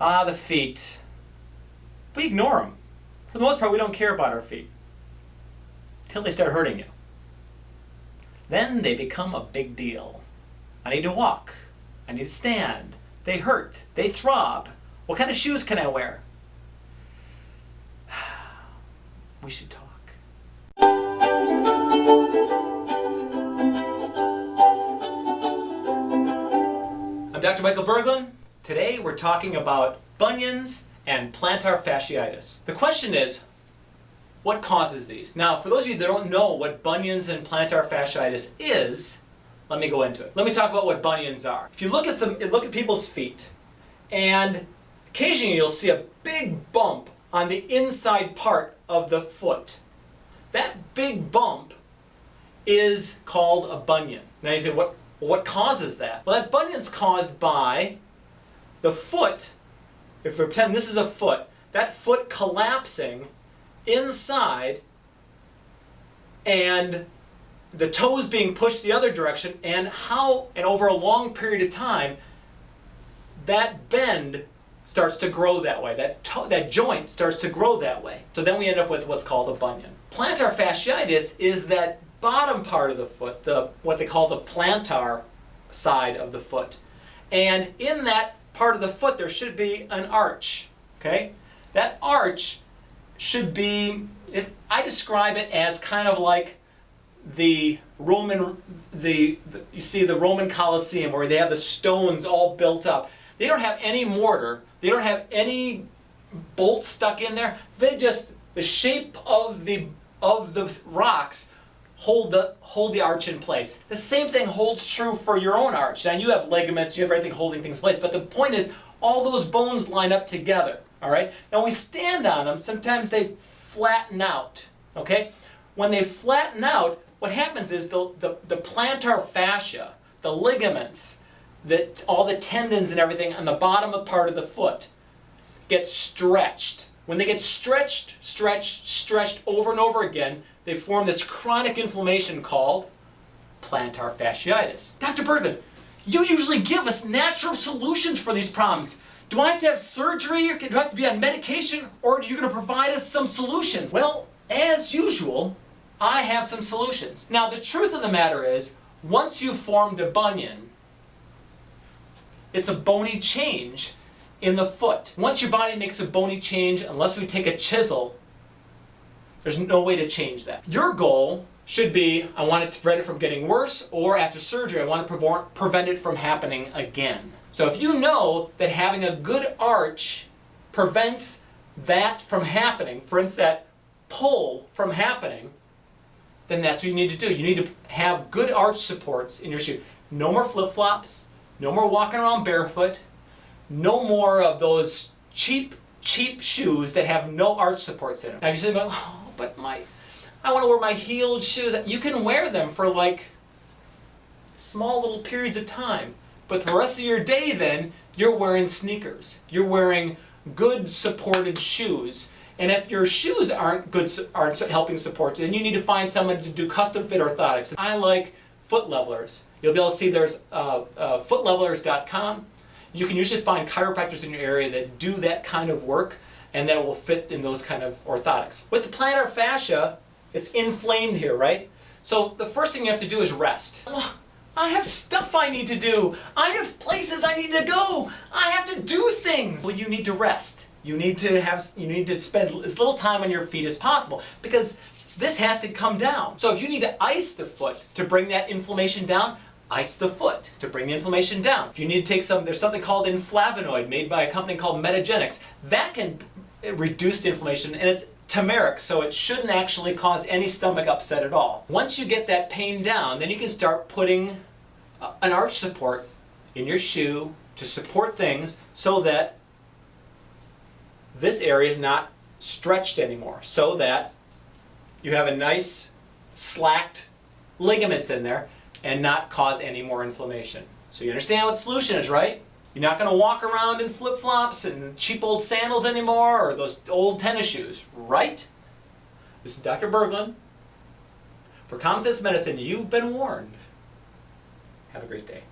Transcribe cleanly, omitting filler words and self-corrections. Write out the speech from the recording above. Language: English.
The feet. We ignore them. For the most part, we don't care about our feet. Till they start hurting you. Then they become a big deal. I need to walk. I need to stand. They hurt. They throb. What kind of shoes can I wear? We should talk. I'm Dr. Michael Berglund. Today we're talking about bunions and plantar fasciitis. The question is, what causes these? Now, for those of you that don't know what bunions and plantar fasciitis is, let me go into it. Let me talk about what bunions are. If you look at people's feet, and occasionally you'll see a big bump on the inside part of the foot. That big bump is called a bunion. Now you say, what causes that? Well, that bunion's caused by the foot. If we pretend this is a foot, that foot collapsing inside and the toes being pushed the other direction, and over a long period of time that bend starts to grow that way. That joint starts to grow that way. So then we end up with what's called a bunion. Plantar fasciitis is that bottom part of the foot, what they call the plantar side of the foot. And in that part of the foot there should be an arch. Okay? That arch should be, I describe it as kind of like the Roman, you see the Roman Colosseum where they have the stones all built up. They don't have any mortar. They don't have any bolts stuck in there. The shape of the rocks hold the arch in place. The same thing holds true for your own arch. Now you have ligaments, you have everything holding things in place, but the point is all those bones line up together. All right? Now when we stand on them, sometimes they flatten out. Okay? When they flatten out, what happens is the plantar fascia, the ligaments, all the tendons and everything on the bottom part of the foot get stretched. When they get stretched over and over again, they form this chronic inflammation called plantar fasciitis. Dr. Berglund, you usually give us natural solutions for these problems. Do I have to have surgery, or do I have to be on medication, or are you going to provide us some solutions? Well, as usual, I have some solutions. Now, the truth of the matter is, once you've formed a bunion, it's a bony change in the foot. Once your body makes a bony change, unless we take a chisel, there's no way to change that. Your goal should be, I want to prevent it from getting worse, or after surgery, I want to prevent it from happening again. So if you know that having a good arch prevents that from happening, prevents that pull from happening, then that's what you need to do. You need to have good arch supports in your shoe. No more flip-flops, no more walking around barefoot, no more of those cheap shoes that have no arch supports in them. Now you say, oh, but I want to wear my heeled shoes. You can wear them for like small little periods of time. But the rest of your day then, you're wearing sneakers. You're wearing good supported shoes. And if your shoes aren't helping support you, then you need to find someone to do custom fit orthotics. I like foot levelers. You'll be able to see there's footlevelers.com. You can usually find chiropractors in your area that do that kind of work and that will fit in those kind of orthotics. With the plantar fascia, it's inflamed here, right? So the first thing you have to do is rest. I have stuff I need to do. I have places I need to go. I have to do things. Well, you need to rest. You need to spend as little time on your feet as possible because this has to come down. So if you need to ice the foot to bring that inflammation down, ice the foot to bring the inflammation down. If you need to take there's something called inflavinoid made by a company called Metagenics. That can reduce the inflammation, and it's turmeric, so it shouldn't actually cause any stomach upset at all. Once you get that pain down, then you can start putting an arch support in your shoe to support things so that this area is not stretched anymore, so that you have a nice slacked ligaments in there and not cause any more inflammation. So you understand what the solution is, right? You're not going to walk around in flip-flops and cheap old sandals anymore, or those old tennis shoes, right? This is Dr. Berglund. For Common Sense Medicine, you've been warned. Have a great day.